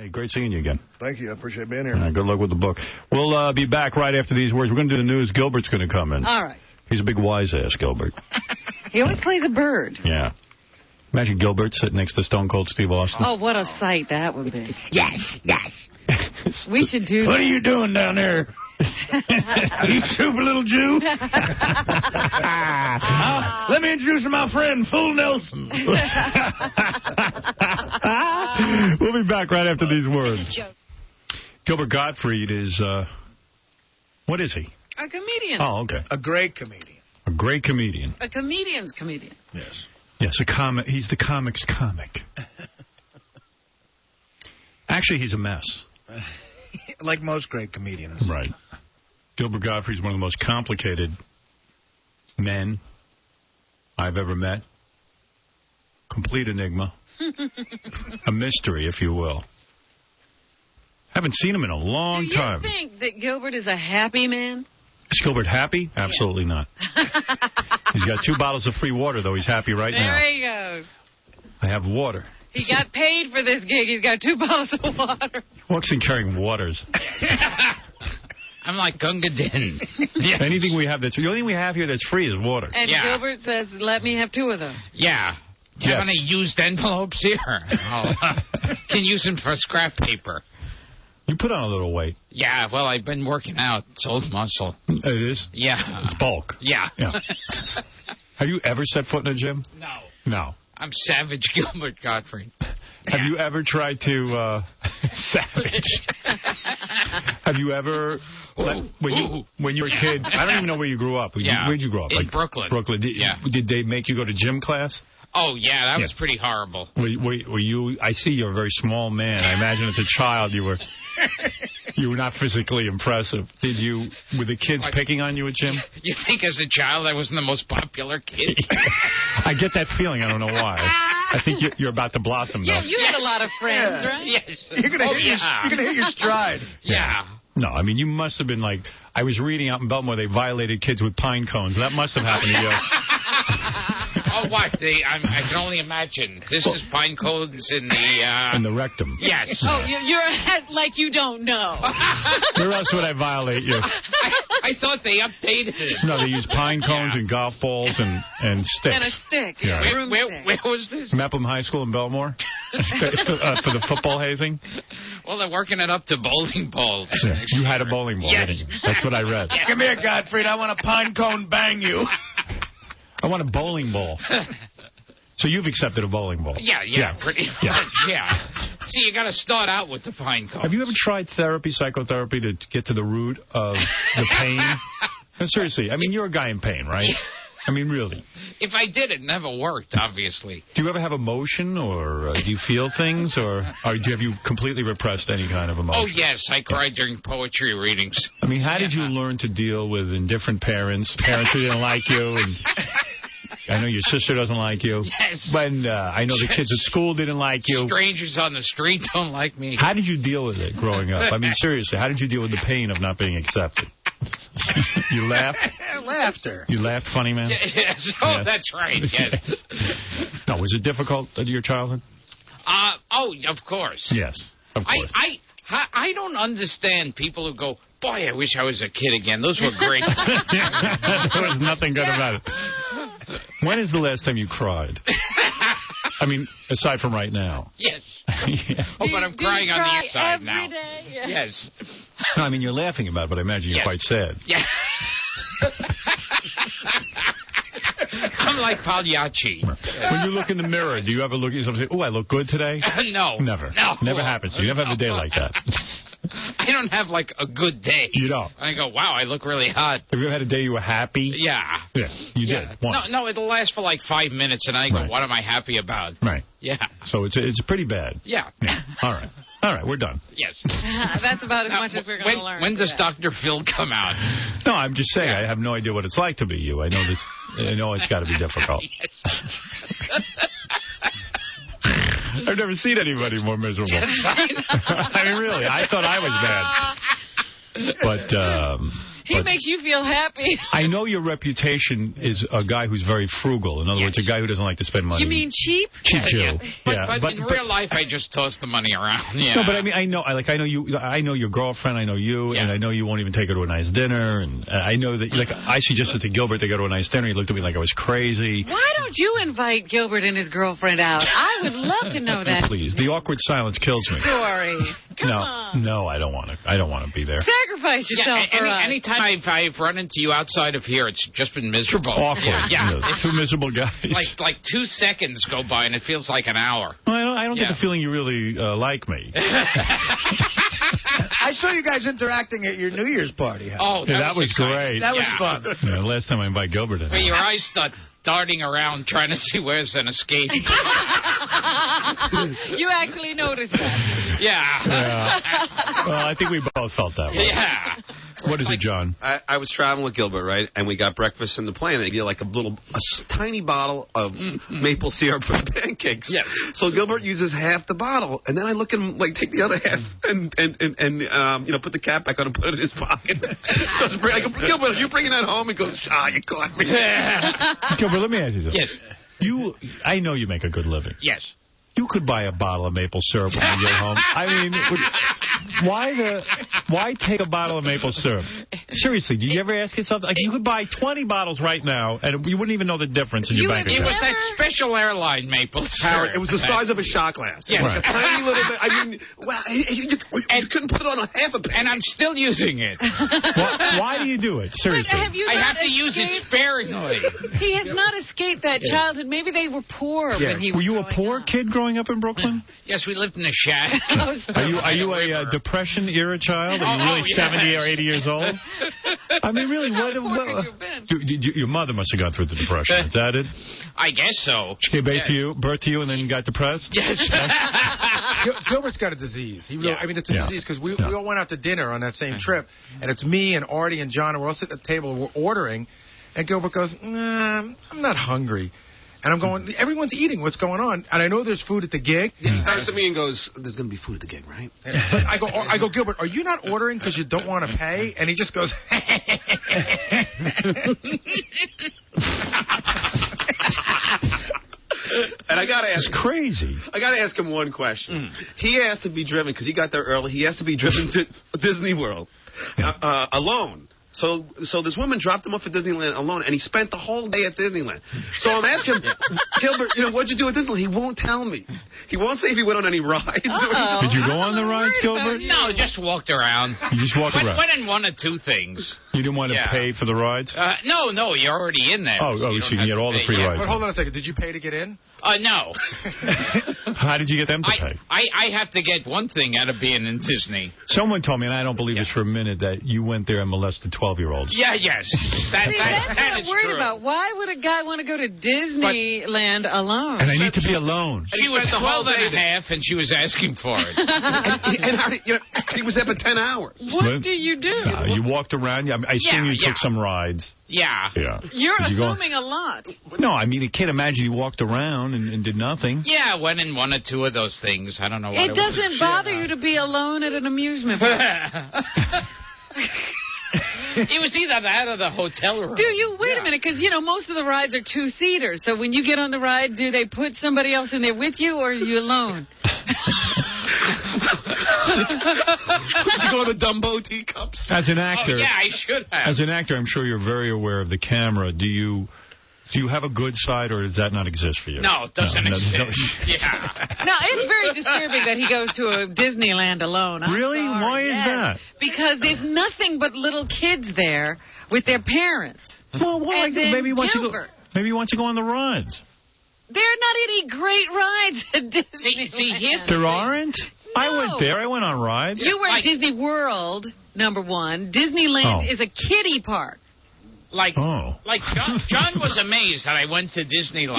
Hey, great seeing you again. Thank you. I appreciate being here. Good luck with the book. We'll be back right after these words. We're going to do the news. Gilbert's going to come in. All right. He's a big wise ass, Gilbert. He always plays a bird. Yeah. Imagine Gilbert sitting next to Stone Cold Steve Austin. Oh, what a sight that would be. Yes. We should do that. What are you doing down there? You stupid little Jew. Let me introduce you to my friend, Full Nelson. We'll be back right after these words. Gilbert Gottfried is, what is he? A comedian. Oh, okay. A great comedian. A great comedian. A comedian's comedian. Yes. Yes, a comic. He's the comic's comic. Actually, he's a mess. Like most great comedians. Right. Gilbert Gottfried is one of the most complicated men I've ever met. Complete enigma. A mystery, if you will. Haven't seen him in a long time. Do you think that Gilbert is a happy man? Is Gilbert happy? Absolutely not. He's got 2 bottles of free water, though. He's happy right now. There he goes. I have water. He got paid for this gig. He's got 2 bottles of water. Walks in carrying waters. I'm like Gunga Din. Anything we have that's... The only thing we have here that's free is water. And Gilbert says, let me have 2 of those. Yeah. Do you have any used envelopes here? Can use them for scrap paper. You put on a little weight. Yeah, well, I've been working out. It's old muscle. It is? Yeah. It's bulk. Yeah. Have you ever set foot in a gym? No. No. I'm Savage Gilbert Gottfried. Have you ever tried to... Savage. Have you ever... When you were a kid... I don't even know where you grew up. Where'd you grow up? In Brooklyn. Brooklyn. Did they make you go to gym class? Oh, yeah, that was pretty horrible. Were you... I see you're a very small man. I imagine as a child you were... You were not physically impressive. Were the kids picking on you at gym? You think as a child I wasn't the most popular kid? I get that feeling. I don't know why. I think you're about to blossom, though. Yeah, you had a lot of friends, right? Yes. You're going to hit your stride. Yeah. No, I mean, you must have been like... I was reading out in Belmore they violated kids with pine cones. That must have happened to you. Oh, what? I can only imagine. This is pine cones in the... In the rectum. Yes. Oh, you're like you don't know. Where else would I violate you? I thought they updated it. No, they use pine cones and golf balls and sticks. And a stick. Yeah. Where was this? Mepham High School in Belmore? For the football hazing? Well, they're working it up to bowling balls. Yeah. You had a bowling ball, yes. didn't you? That's what I read. Yes. Come here, Gottfried. I want a pine cone bang you. I want a bowling ball. So you've accepted a bowling ball? Yeah. Pretty much, yeah. See, you got to start out with the pine cones. Have you ever tried psychotherapy, to get to the root of the pain? No, seriously, I mean, you're a guy in pain, right? Yeah. I mean, really. If I did, it never worked, obviously. Do you ever have emotion, or do you feel things, or have you completely repressed any kind of emotion? Oh, yes, I cried during poetry readings. I mean, how did you learn to deal with indifferent parents who didn't like you, and I know your sister doesn't like you. Yes. But I know the kids at school didn't like you. Strangers on the street don't like me. How did you deal with it growing up? I mean, seriously, how did you deal with the pain of not being accepted? You laughed? Laughter. You laughed, funny man? Yes. Oh, yes. That's right, yes. No, was it difficult in your childhood? Oh, of course. Yes, of course. I don't understand people who go, boy, I wish I was a kid again. Those were great. There was nothing good about it. When is the last time you cried? I mean, aside from right now. Yes. Yes. Oh, but I'm crying on the inside every now. Day? Yeah. Yes. No, I mean, you're laughing about it, but I imagine you're quite sad. Yeah. I'm like Pagliacci. When you look in the mirror, do you ever look at yourself and say, oh, I look good today? No. Never. No. Never happens. You never have a day like that. I don't have, like, a good day. You don't? I go, wow, I look really hot. Have you ever had a day you were happy? Yeah. Yeah, you did. Once. No, it'll last for, like, 5 minutes, and I go, what am I happy about? Right. Yeah. So it's pretty bad. Yeah. All right, we're done. Yes. That's about as much as we're going to learn. When does Dr. Phil come out? No, I'm just saying, I have no idea what it's like to be you. I know it's got to be difficult. I've never seen anybody more miserable. I mean, really, I thought I was bad. But He makes you feel happy. I know your reputation is a guy who's very frugal. In other words, a guy who doesn't like to spend money. You mean cheap? Cheap Jew. But in real life, I just toss the money around. Yeah. No, but I mean, I know you. I know your girlfriend. I know you, and I know you won't even take her to a nice dinner. And I know that, like, I suggested to Gilbert to go to a nice dinner. He looked at me like I was crazy. Why don't you invite Gilbert and his girlfriend out? I would love to know that. Please, the awkward silence kills me. Story. Come on. No, I don't want to. I don't want to be there. Sacrifice yourself for us. Anytime I've run into you outside of here, it's just been miserable. Awkward. Yeah. Two miserable guys. Like 2 seconds go by and it feels like an hour. Well, I don't get the feeling you really like me. I saw you guys interacting at your New Year's party. Oh, that was great. That was fun. Yeah, last time I invite Gilbert in. Where your eyes start darting around trying to see where's an escape. You actually noticed that. Yeah. Well, I think we both felt that way. Yeah. What is it, John? I was traveling with Gilbert, right? And we got breakfast in the plane. They get like a tiny bottle of maple syrup for the pancakes. Yes. So Gilbert uses half the bottle, and then I look at him like take the other half and put the cap back on and put it in his pocket. So I go, Gilbert, are you bringing that home? He goes, you caught me. Gilbert, let me ask you something. Yes. I know you make a good living. Yes. You could buy a bottle of maple syrup when you get home. I mean, why take a bottle of maple syrup? Seriously, do you ever ask yourself, like, you could buy 20 bottles right now, and you wouldn't even know the difference in your bank account. It was that special airline maple syrup. Howard, it was the size of a shot glass. Yeah. Right. A tiny little bit. I mean, you couldn't put it on half a pack. And I'm still using it. Why do you do it? Seriously. I have to use it sparingly. He has not escaped that childhood. Maybe they were poor when he was Were you a poor kid growing up in Brooklyn? Yes, we lived in a shack. Are you a Depression-era child? Are you really 70 or 80 years old? I mean, really, your mother must have gone through the Depression. Is that it? I guess so. She gave birth to you and then got depressed? Yes. Gilbert's got a disease. I mean, it's a disease because we all went out to dinner on that same trip, and it's me and Artie and John, and we're all sitting at the table, we're ordering, and Gilbert goes, I'm not hungry. And I'm going, everyone's eating. What's going on? And I know there's food at the gig. He turns to me and goes, there's going to be food at the gig, right? But I go, Gilbert, are you not ordering because you don't want to pay? And he just goes, And I got to ask. It's crazy. I got to ask him one question. He asked to be driven, because he got there early, he has to be driven to Disney World alone. So this woman dropped him off at Disneyland alone, and he spent the whole day at Disneyland. So I'm asking Gilbert, what'd you do at Disneyland? He won't tell me. He won't say if he went on any rides. Did you go on the rides, Gilbert? No, just walked around. You just walked around? Went in 1 or 2 things. You didn't want to pay for the rides? No, you're already in there. So you get all the free rides. But hold on a second. Did you pay to get in? No. How did you get them to pay? I have to get one thing out of being in Disney. Someone told me, and I don't believe this for a minute, that you went there and molested 12-year-olds. Yes. That what I'm is worried true. about. Why would a guy want to go to Disneyland alone? And I need to be alone. She was 12 and a half, and she was asking for it. and he was there for 10 hours. What do you do? You walked around. I assume you took some rides. Yeah. You're assuming a lot. No, I mean, I can't imagine you walked around and did nothing. Yeah, went in 1 or 2 of those things. I don't know what it doesn't bother you to be alone at an amusement park. It was either that or the hotel room. Do you? Wait a minute, because, most of the rides are 2-seaters. So when you get on the ride, do they put somebody else in there with you, or are you alone? Did you go on the Dumbo teacups? As an actor, I should have. As an actor, I'm sure you're very aware of the camera. Do you have a good side, or does that not exist for you? No, it doesn't exist. No, it's very disturbing that he goes to a Disneyland alone. Really? Why is that? Because there's nothing but little kids there with their parents. Well, maybe he wants to go on the rides. There are not any great rides at Disneyland. See, there aren't? No. I went there. I went on rides. You were at Disney World, number one. Disneyland is a kiddie park. John was amazed that I went to Disneyland.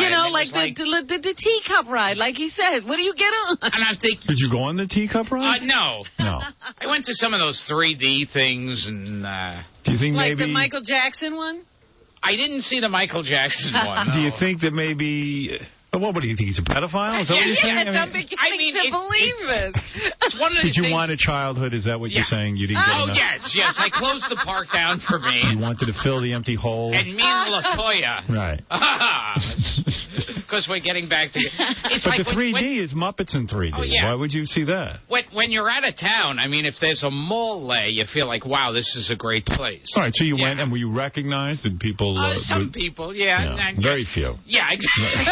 The teacup ride, like he says. What do you get on? And I'm thinking, did you go on the teacup ride? No. I went to some of those 3D things, and do you think the Michael Jackson one? I didn't see the Michael Jackson one. Do you think that maybe? What do you think? He's a pedophile? Is that what you're saying? Yes, I'm beginning to believe this. It's one of the Did you want a childhood? Is that what you're saying? You didn't get enough? Yes. I closed the park down for me. You wanted to fill the empty hole? And me and LaToya. Right. Because we're getting back to it's but like the 3D is Muppets in 3D. Oh, yeah. Why would you see that? When you're out of town, I mean, if there's a mall there, you feel like, wow, this is a great place. All right, so you went, and were you recognized? Did people... some people, very few. Yeah, exactly.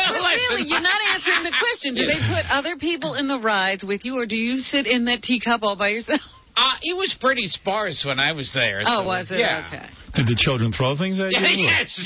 Really, you're not answering the question. Do they put other people in the rides with you, or do you sit in that teacup all by yourself? It was pretty sparse when I was there. Oh, so, was it? Yeah. Okay. Did the children throw things at you? Yes.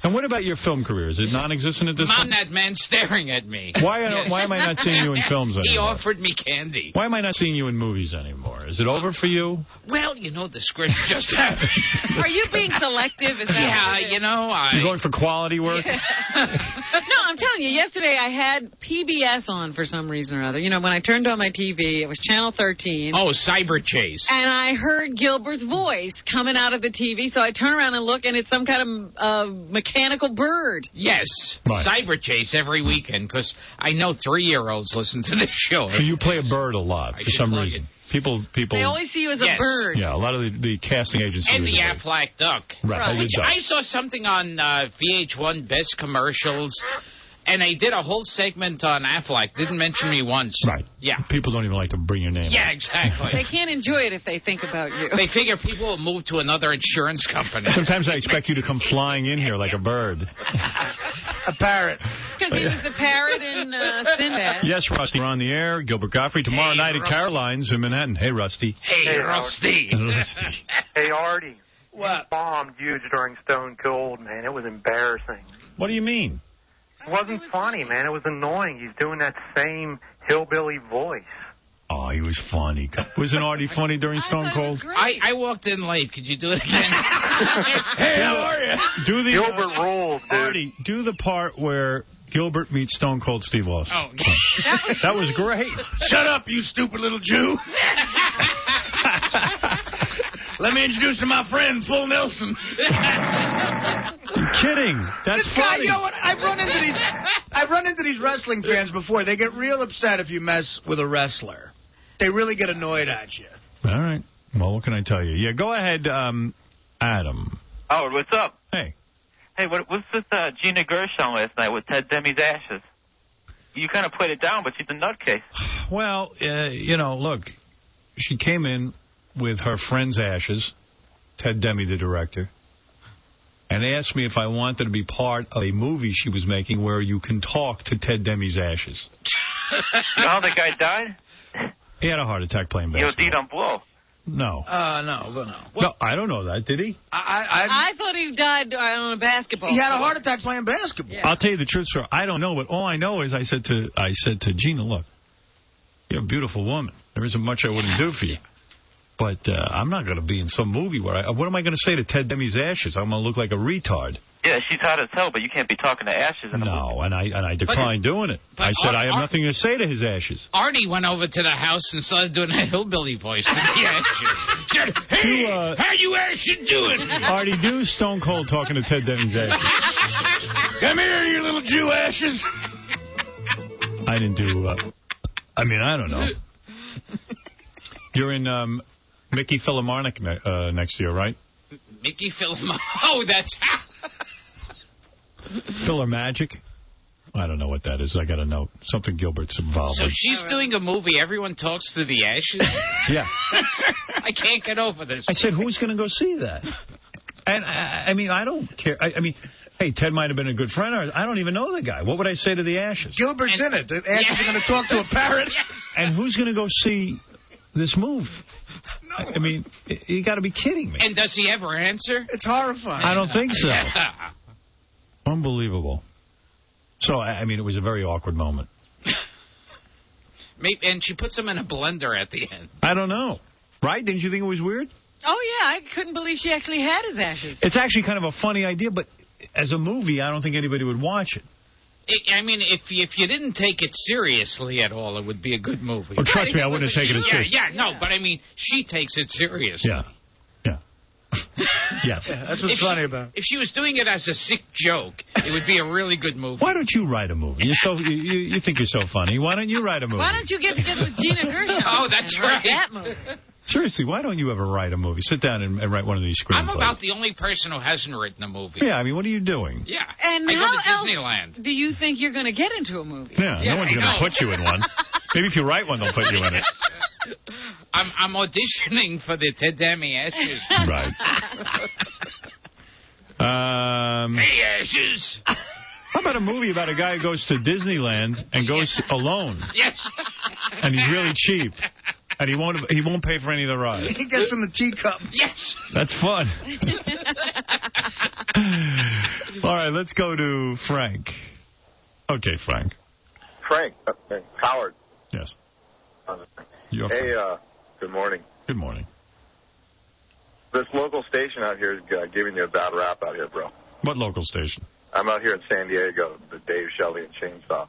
And what about your film career? Is it non-existent at this I'm time? that man staring at me. Why am I not seeing you in films anymore? He offered me candy. Why am I not seeing you in movies anymore? Is it over for you? Well, the script just happened. Are you being selective? Is that You're going for quality work? No, I'm telling you, yesterday I had PBS on for some reason or other. When I turned on my TV, it was Channel 13. Oh, Cyber Chase. And I heard Gilbert's voice coming out of the TV, so I turn around and look, and it's some kind of mechanical bird. Yes. Right. Cyber Chase every weekend, because I know 3-year-olds listen to this show. So you play a bird a lot for some reason. People. They always see you as a bird. Yeah, a lot of the casting agencies. And the Aflac duck. Right. Which I saw something on VH1 Best Commercials, and they did a whole segment on Aflac. Didn't mention me once. Right. Yeah. People don't even like to bring your name. Yeah, exactly. They can't enjoy it if they think about you. They figure people will move to another insurance company. Sometimes I expect you to come flying in here like a bird. A parrot. Because he was the parrot in Sinbad. Yes, Rusty, we're on the air. Gilbert Gottfried tomorrow night at Caroline's in Manhattan. Hey, Rusty. Hey, Rusty. Hey, Artie. What? You bombed huge during Stone Cold, man. It was embarrassing. What do you mean? It wasn't funny, man. It was annoying. He's doing that same hillbilly voice. Oh, he was funny. Wasn't Artie funny during Stone Cold? I walked in late. Could you do it again? Hey, how are you? Gilbert rules, dude. Artie, do the part where Gilbert meets Stone Cold Steve Austin. Oh, that was great. Shut up, you stupid little Jew. Let me introduce you to my friend, Full Nelson. You're kidding. That's funny. You know what? I've run into these wrestling fans before. They get real upset if you mess with a wrestler. They really get annoyed at you. All right. Well, what can I tell you? Yeah, go ahead, Adam. Howard, what's up? Hey. Hey, what's this Gina Gershon last night with Ted Demi's ashes? You kind of played it down, but she's a nutcase. Well, look, she came in with her friend's ashes, Ted Demi, the director, and asked me if I wanted to be part of a movie she was making where you can talk to Ted Demi's ashes. You know how the guy died? He had a heart attack playing basketball. He was on blow. No. No. No, I don't know that. Did he? I thought he died on a basketball. He had a heart attack playing basketball. Yeah. I'll tell you the truth, sir. I don't know, but all I know is I said to Gina, look, you're a beautiful woman. There isn't much I wouldn't do for you. But I'm not going to be in some movie where what am I going to say to Ted Demi's ashes? I'm going to look like a retard. Yeah, she's hot as hell, but you can't be talking to ashes in a movie. And I declined doing it. I said I have nothing to say to his ashes. Artie went over to the house and started doing a hillbilly voice to the ashes. Said, hey, how you ashes doing? Artie, do Stone Cold talking to Ted Demi's ashes. Come here, you little Jew ashes. I didn't do, I don't know. You're in Mickey Philharmonic next year, right? Mickey Philharmonic. Oh, that's... Philharmagic? I don't know what that is. I got to know. Something Gilbert's involved So with. she's doing a movie. Everyone talks to the ashes? Yeah. I can't get over this. I said, who's going to go see that? And, I don't care. Hey, Ted might have been a good friend. Or I don't even know the guy. What would I say to the ashes? Gilbert's in it. The ashes are going to talk to a parrot. And who's going to go see this movie? No. You got to be kidding me. And does he ever answer? It's horrifying. I don't think so. Unbelievable. So, it was a very awkward moment. Maybe, and she puts him in a blender at the end. I don't know. Right? Didn't you think it was weird? Oh, yeah. I couldn't believe she actually had his ashes. It's actually kind of a funny idea, but as a movie, I don't think anybody would watch it. If you didn't take it seriously at all, it would be a good movie. Well, trust me, I wouldn't have taken it seriously. Yeah, no, but she takes it seriously. Yeah. Yes. Yeah, that's what's funny about it. If she was doing it as a sick joke, it would be a really good movie. Why don't you write a movie? You think you're so funny. Why don't you write a movie? Why don't you get together with Gina Gershon? Oh, that's right. That movie. Seriously, why don't you ever write a movie? Sit down and write one of these screenplays. I'm about the only person who hasn't written a movie. Yeah, I mean, what are you doing? Yeah. And I go how to else Disneyland. do you think you're going to get into a movie? Yeah, no one's going to put you in one. Maybe if you write one, they'll put you in it. I'm auditioning for the Ted Dammy Ashes. Right. Hey, Ashes! How about a movie about a guy who goes to Disneyland and goes alone? Yes. And he's really cheap. And he won't pay for any of the rides. He gets him a teacup. Yes. That's fun. All right, let's go to Frank. Okay, Frank. Frank. Howard. Yes. Hey, good morning. Good morning. This local station out here is giving you a bad rap out here, bro. What local station? I'm out here in San Diego, the Dave Shelley and Chainsaw.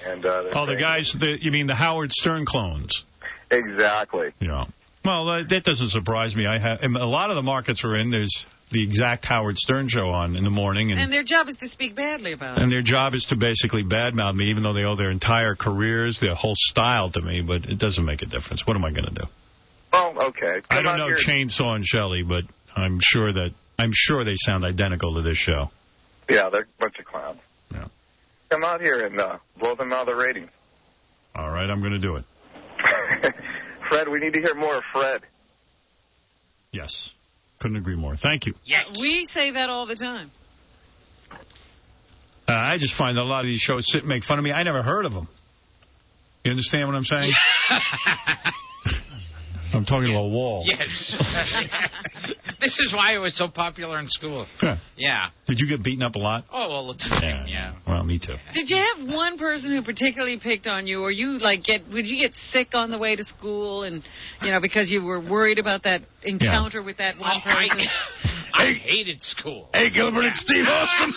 And the guys, you mean the Howard Stern clones? Exactly. Yeah. Well, that doesn't surprise me. A lot of the markets we're in, there's the exact Howard Stern show on in the morning. And their job is to speak badly about it. And their job is to basically badmouth me, even though they owe their entire careers, their whole style to me, but it doesn't make a difference. What am I going to do? Oh, okay. I don't know Chainsaw and Shelley, but I'm sure they sound identical to this show. Yeah, they're a bunch of clowns. Yeah. Come out here and blow them out of the ratings. All right, I'm going to do it. Fred, we need to hear more of Fred. Yes. Couldn't agree more. Thank you. Yes. We say that all the time. I just find that a lot of these shows sit and make fun of me. I never heard of them. You understand what I'm saying? I'm talking about a wall. Yes. This is why it was so popular in school. Yeah. Did you get beaten up a lot? Oh, all the time, yeah. Well, me too. Did you have one person who particularly picked on you, or you would you get sick on the way to school, and because you were worried about that encounter with that one person? I hated school. Hey, Gilbert, it's Steve Austin.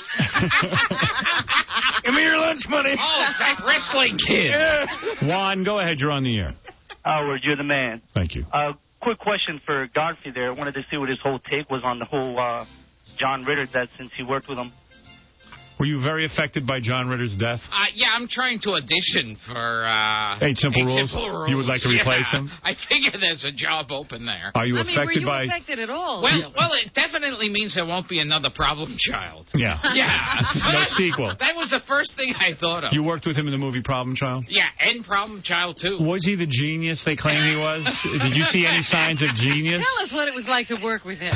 Give me your lunch money. Oh, it's that wrestling kid. Yeah. Juan, go ahead. You're on the air. Howard, you're the man. Thank you. Quick question for Gottfried there. I wanted to see what his whole take was on the whole John Ritter death since he worked with him. Were you very affected by John Ritter's death? Yeah, I'm trying to audition for 8 Simple Rules. You would like to replace him? I figure there's a job open there. Are you affected were you affected at all? Well, it definitely means there won't be another Problem Child. Yeah. Yeah. No sequel. That was the first thing I thought of. You worked with him in the movie Problem Child? Yeah, and Problem Child, too. Was he the genius they claim he was? Did you see any signs of genius? Tell us what it was like to work with him.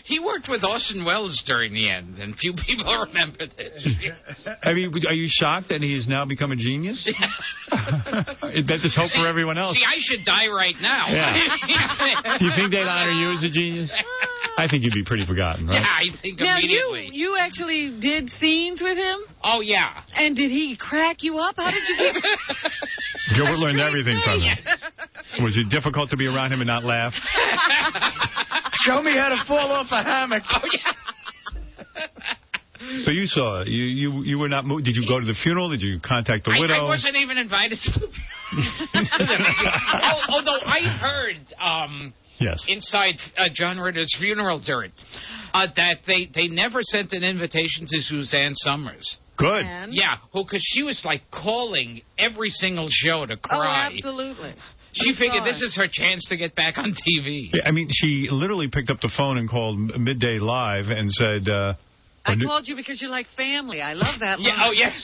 He worked with Orson Welles during the end, and few people remember this. Are you shocked that he has now become a genius? That there's hope for everyone else. See, I should die right now. Yeah. Do you think they'd honor you as a genius? I think you'd be pretty forgotten, right? Yeah, I think immediately. Now, you actually did scenes with him? Oh, yeah. And did he crack you up? How did you get... Gilbert learned everything from him. Was it difficult to be around him and not laugh? Show me how to fall off a hammock. Oh, yeah. So you saw it. You were not moved. Did you go to the funeral? Did you contact the widow? I wasn't even invited to the although I heard inside John Ritter's funeral during that they never sent an invitation to Suzanne Summers. Good. Yeah, because she was like calling every single show to cry. Oh, absolutely. She figured this is her chance to get back on TV. I mean, she literally picked up the phone and called Midday Live and said... I called you because you like family. I love that line. Yeah, oh, yes.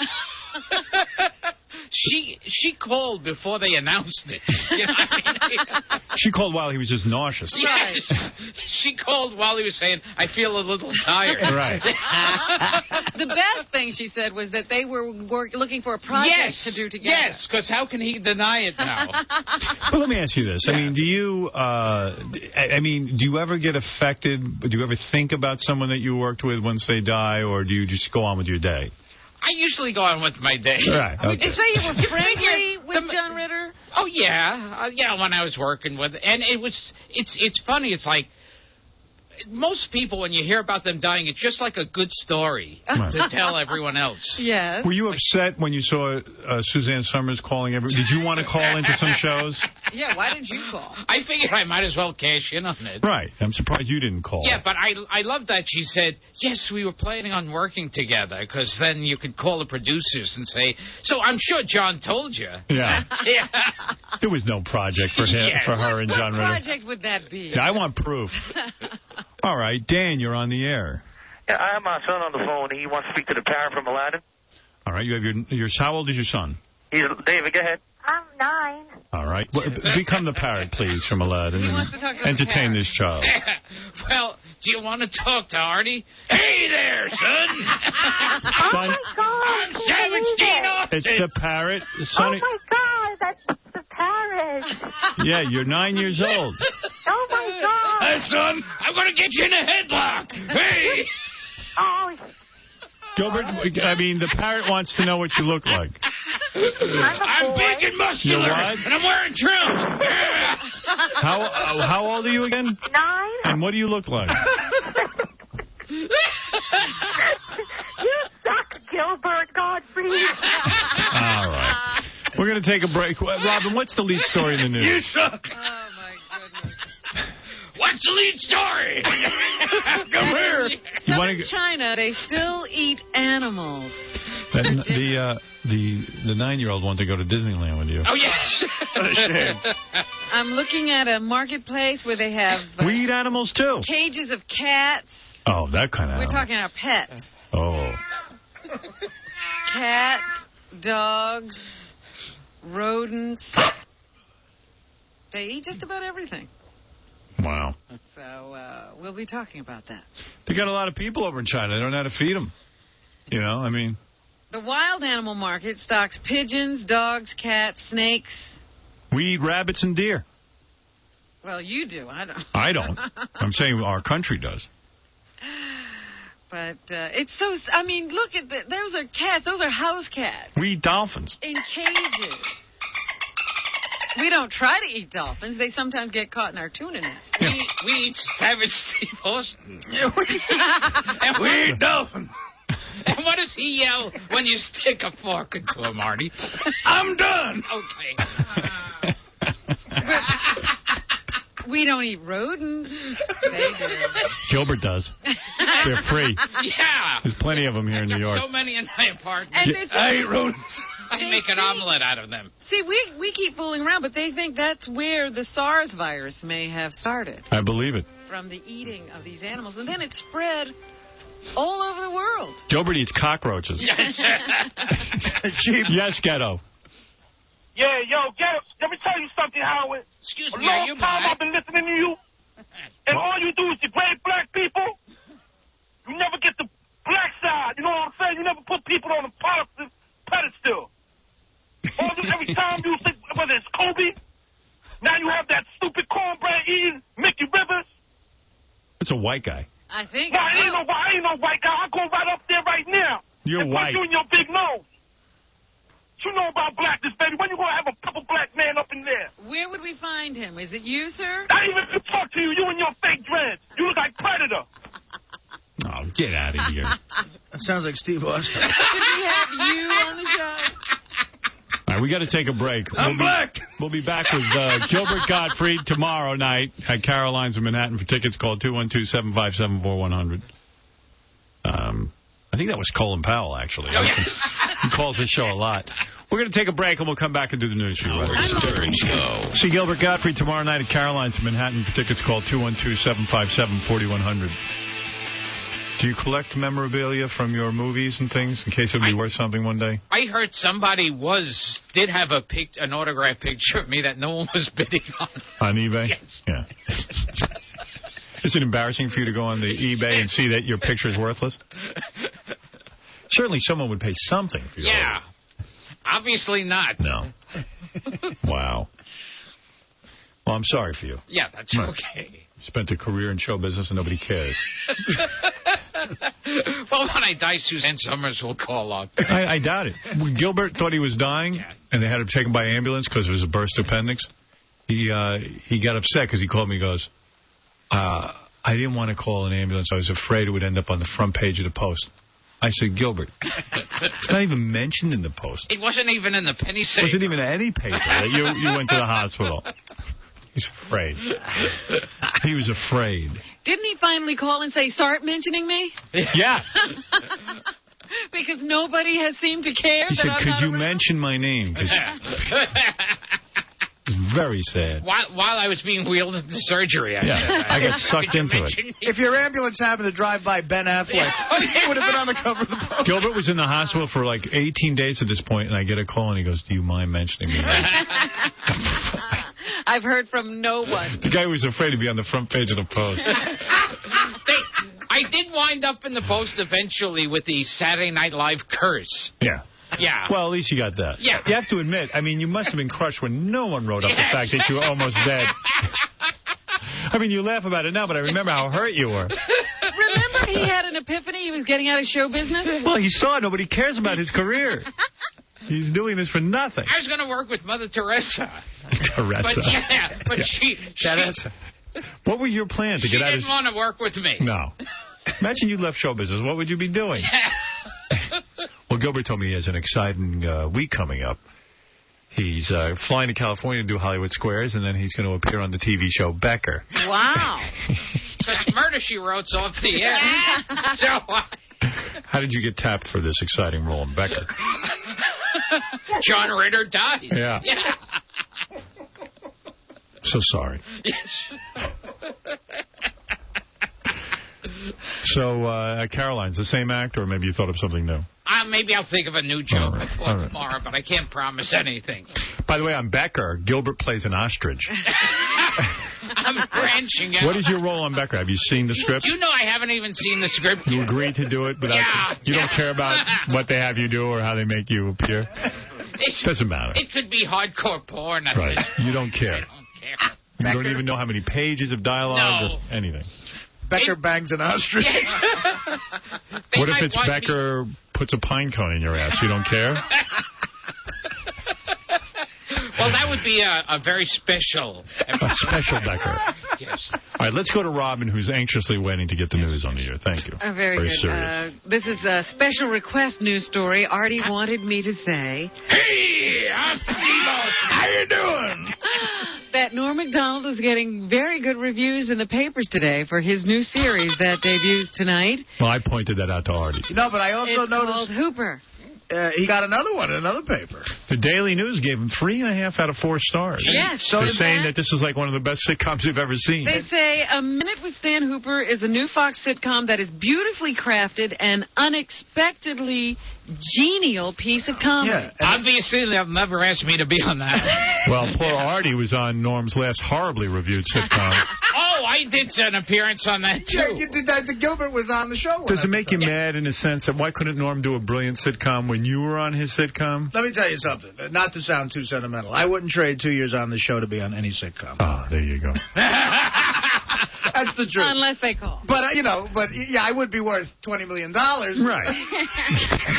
She called before they announced it. You know what I mean? She called while he was just nauseous. Yes. She called while he was saying, I feel a little tired. Right. The best thing she said was that they were looking for a project to do together. Yes, because how can he deny it now? Well, let me ask you this. I mean, do you ever get affected? Do you ever think about someone that you worked with once they die, or do you just go on with your day? I usually go on with my day. Right. Okay. Would you say you were friendly with John Ritter? Oh, yeah. When I was working with... And it's funny. It's like... Most people, when you hear about them dying, it's just like a good story to tell everyone else. Yes. Were you upset when you saw Suzanne Summers calling everyone? Did you want to call into some shows? Yeah, why did you call? I figured I might as well cash in on it. Right. I'm surprised you didn't call. Yeah, but I love that she said, yes, we were planning on working together, because then you could call the producers and say, so I'm sure John told you. Yeah. Yeah. There was no project for him, Yes. for her and John Ritter. What project would that be? Yeah, I want proof. All right, Dan, you're on the air. Yeah, I have my son on the phone. He wants to speak to the parent from Aladdin. All right, you have your how old is your son? David, go ahead. I'm 9. All right. Become the parrot, please, from Aladdin. He wants to talk to the entertain this child. Well, do you want to talk to Artie? Hey there, son. Son, Oh, my God. I'm Savage Dean Austin. it's the parrot. Sonny. Oh, my God. That's the parrot. Yeah, you're 9 years old. Oh, my God. Hey, son, I'm going to get you in a headlock. Hey. Oh, Gilbert, I mean, the parrot wants to know what you look like. I'm big and muscular. You're what? And I'm wearing trims. How old are you again? 9? And what do you look like? You suck, Gilbert Gottfried. All right. We're going to take a break. Robin, what's the lead story in the news? You suck. Oh, my goodness. What's the lead story? Come here. Southern China, they still eat animals. The 9-year-old wanted to go to Disneyland with you. Oh, yes. I'm looking at a marketplace where they have We eat animals, too. cages of cats. Oh, that kind of We're animal. talking about pets. Oh. Cats, dogs, rodents. They eat just about everything. Wow. So we'll be talking about that. They got a lot of people over in China. They don't know how to feed them. You know, I mean. The wild animal market stocks pigeons, dogs, cats, snakes. We eat rabbits and deer. Well, you do. I don't. I don't. I'm saying our country does. But it's so... I mean, look at those are cats. Those are house cats. We eat dolphins. In cages. We don't try to eat dolphins. They sometimes get caught in our tuna net. We eat Savage Steve Austin. Yeah, we eat dolphins. And what does he yell when you stick a fork into him, Artie? I'm done. Okay. We don't eat rodents. They do. Gilbert does. They're free. Yeah. There's plenty of them here in New York. So many in my apartment. And I eat rodents. I make an omelet out of them. See, we keep fooling around, but they think that's where the SARS virus may have started. I believe it. From the eating of these animals. And then it spread all over the world. Gilbert eats cockroaches. Yes. Yes, Ghetto. Yeah, yo, let me tell you something, Howard. Excuse A me, are long you time black? I've been listening to you, and all you do is degrade black people. You never get the black side. You know what I'm saying? You never put people on a positive pedestal. Every time you say, whether it's Kobe, now you have that stupid cornbread eating Mickey Rivers. It's a white guy. I think. No, I ain't no white guy. I go right up there right now. You're and white. Put you in your big nose. You know about blackness, baby. When you gonna have a couple black man up in there? Where would we find him? Is it you, sir? I didn't even talk to you. You and your fake dreads. You look like Predator. Oh, get out of here. That sounds like Steve Austin. Could we have you on the show? All right, we got to take a break. I'm black. We'll be back with Gilbert Gottfried tomorrow night at Caroline's in Manhattan. For tickets, call 212-757-4100. I think that was Colin Powell, actually. Oh, yes. He calls this show a lot. We're going to take a break, and we'll come back and do the news for you. Stern Show. See Gilbert Gottfried tomorrow night at Caroline's in Manhattan. For tickets, call 212-757-4100. Do you collect memorabilia from your movies and things in case it'll be worth something one day? I heard somebody did have an autographed picture of me that no one was bidding on. On eBay? Yes. Yeah. Is it embarrassing for you to go on the eBay and see that your picture is worthless? Certainly someone would pay something for your Yeah. Obviously not. No. Wow. Well, I'm sorry for you. Yeah, that's okay. Spent a career in show business and nobody cares. Well, when I die, Suzanne Summers will call up. I doubt it. When Gilbert thought he was dying, and they had him taken by ambulance because it was a burst appendix, he got upset because he called me and goes, I didn't want to call an ambulance. I was afraid it would end up on the front page of the Post. I said, Gilbert, it's not even mentioned in the Post. It wasn't even in the penny saver. It wasn't even any paper that you went to the hospital. He's afraid. He was afraid. Didn't he finally call and say, start mentioning me? Yeah. Because nobody has seemed to care. He said, could you mention my name? It's very sad. While I was being wheeled into surgery, I got sucked into it. If your ambulance happened to drive by Ben Affleck, he would have been on the cover of the Post. Gilbert was in the hospital for like 18 days at this point, and I get a call, and he goes, do you mind mentioning me? I've heard from no one. The guy was afraid to be on the front page of the Post. I did wind up in the Post eventually with the Saturday Night Live curse. Yeah. Yeah. Well, at least you got that. Yeah. You have to admit, I mean, you must have been crushed when no one wrote up the fact that you were almost dead. I mean, you laugh about it now, but I remember how hurt you were. Remember he had an epiphany he was getting out of show business? Well, he saw nobody cares about his career. He's doing this for nothing. I was going to work with Mother Teresa. Teresa. But she Teresa. What were your plans to get out of... She didn't want to work with me. No. Imagine you left show business. What would you be doing? Well, Gilbert told me he has an exciting week coming up. He's flying to California to do Hollywood Squares, and then he's going to appear on the TV show Becker. Wow. Because Murder, She Wrote's off the air. How did you get tapped for this exciting role in Becker? John Ritter died. Yeah. So sorry. Yes. So, Caroline's the same actor, or maybe you thought of something new? Maybe I'll think of a new joke before tomorrow, but I can't promise anything. By the way, on Becker, Gilbert plays an ostrich. I'm branching out. What is your role on Becker? Have you seen the script? You know I haven't even seen the script You yet. agreed to do it, but you don't care about what they have you do or how they make you appear? It doesn't matter. It could be hardcore porn. Right. You don't care. I don't care. You don't even know how many pages of dialogue or anything. Becker bangs an ostrich. What if it's Becker puts a pine cone in your ass? You don't care? Well, that would be a very special episode. A special Becker. Yes. All right, let's go to Robin, who's anxiously waiting to get the news on the air. Thank you. Very good. Serious. This is a special request news story. Artie wanted me to say... Hey, I'm Steve. How you doing? That Norm Macdonald is getting very good reviews in the papers today for his new series that debuts tonight. Well, I pointed that out to Artie. No, but I also It's noticed... called Hooper. He got another one in another paper. The Daily News gave him 3.5 out of 4 stars. Yes. They're saying that this is like one of the best sitcoms you've ever seen. They say A Minute with Stan Hooper is a new Fox sitcom that is beautifully crafted and unexpectedly genial piece of comedy. Yeah. Obviously, they'll never ask me to be on that. Well, poor Artie was on Norm's last horribly reviewed sitcom. Oh, I did an appearance on that, too. Yeah, you did that. Gilbert was on the show. Does it make you mad in a sense that why couldn't Norm do a brilliant sitcom when you were on his sitcom? Let me tell you something. Not to sound too sentimental. I wouldn't trade 2 years on the show to be on any sitcom. Ah, there you go. That's the truth. Unless they call. But, I would be worth $20 million. Right.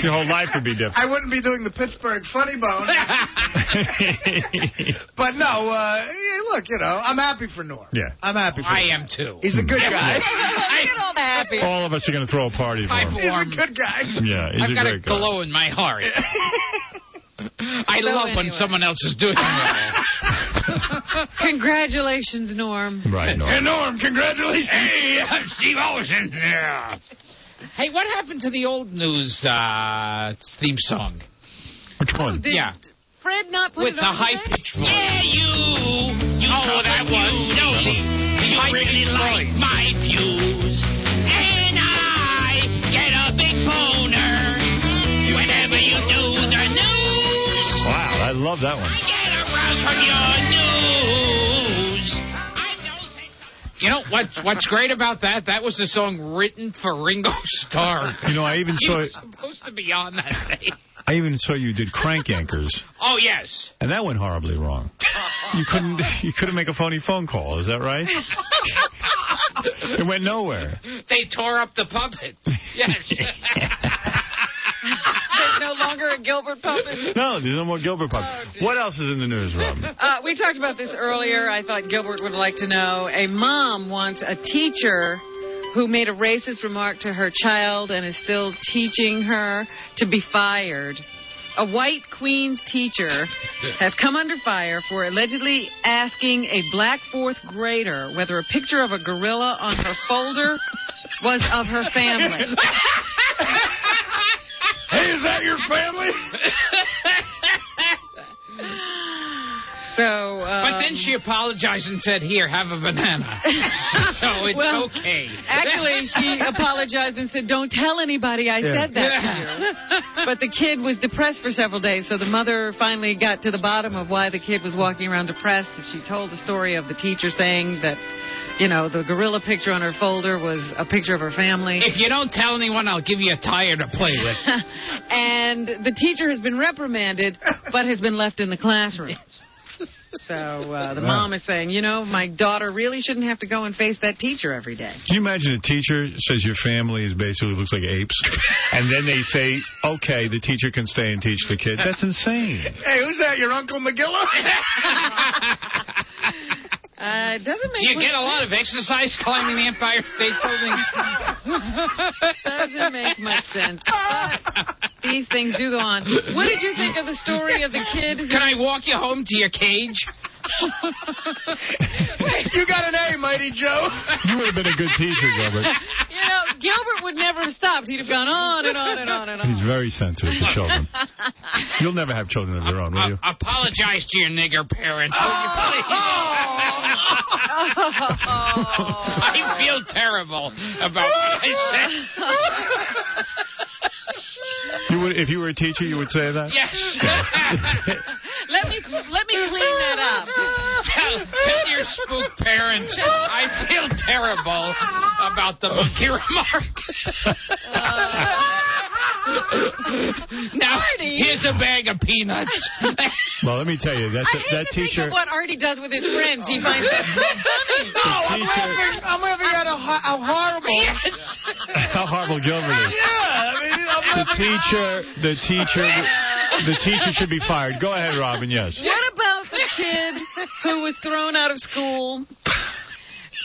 Your whole life would be different. I wouldn't be doing the Pittsburgh Funny Bone. But no, look, I'm happy for Norm. Yeah. I'm happy for him. I am, too. He's a good guy. Look at all the happy. All of us are going to throw a party for him. He's a good guy. Yeah, he's I've a got a great guy. glow in my heart. I love when someone else is doing that. Congratulations, Norm. Right, Norm. Hey, Norm, congratulations. Hey, I'm Steve Olsen. Yeah. Hey, what happened to the old news theme song? Which one? Did Fred not put With it the on today? high-pitched voice. Yeah, you that one. No, you really like my views. And I get a big boner whenever you do the news. Wow, I love that one. I get aroused from your news. You know what's great about that? That was the song written for Ringo Starr. You know, I even He saw was supposed to be on that day. I even saw you did Crank Anchors. Oh, yes. And that went horribly wrong. You couldn't make a phony phone call, is that right? It went nowhere. They tore up the puppet. Yes. There's no longer a Gilbert puppet. No, there's no more Gilbert puppet. What else is in the news, Robin? We talked about this earlier. I thought Gilbert would like to know. A mom wants a teacher who made a racist remark to her child and is still teaching her to be fired. A white Queens teacher has come under fire for allegedly asking a black fourth grader whether a picture of a gorilla on her folder was of her family. Hey, is that your family? So, but then she apologized and said, "Here, have a banana." So it's okay. Actually, she apologized and said, "Don't tell anybody I said that to you." But the kid was depressed for several days, so the mother finally got to the bottom of why the kid was walking around depressed. And she told the story of the teacher saying that, you know, the gorilla picture on her folder was a picture of her family. If you don't tell anyone, I'll give you a tire to play with. And the teacher has been reprimanded, but has been left in the classroom. So the mom is saying, you know, my daughter really shouldn't have to go and face that teacher every day. Can you imagine a teacher says your family is basically looks like apes, and then they say, okay, the teacher can stay and teach the kid? That's insane. Hey, who's that, your Uncle McGilla? It doesn't make Do you get a lot of exercise climbing the Empire State Building? Doesn't make much sense. But these things do go on. What did you think of the story of the kid? Can I walk you home to your cage? You got an A, Mighty Joe. You would have been a good teacher, Gilbert. You know, Gilbert would never have stopped. He'd have gone on and on and on and on. He's very sensitive to children. You'll never have children of your own, will you? Apologize to your nigger parents, will you please? I feel terrible about what I said. You would, if you were a teacher, you would say that? Yes. Let me clean that up. Tell your spook parents I feel terrible about the monkey remark. Now, here's a bag of peanuts. Well, let me tell you, that teacher. Think of what Artie does with his friends. He finds it so funny. I'm laughing at how horrible. Yes. How horrible Gilbert is. Yeah, I mean, the teacher should be fired. Go ahead, Robin, yes. What about the kid who was thrown out of school,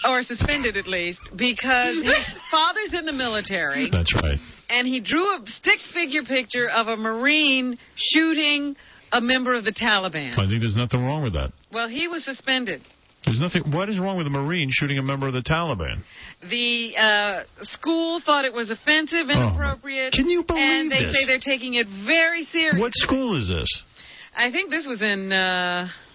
or suspended at least, because his father's in the military? That's right. And he drew a stick figure picture of a Marine shooting a member of the Taliban. I think there's nothing wrong with that. Well, he was suspended. There's nothing. What is wrong with a Marine shooting a member of the Taliban? The school thought it was offensive, inappropriate. Can you believe And they this? say they're taking it very seriously. What school is this? I think this was in,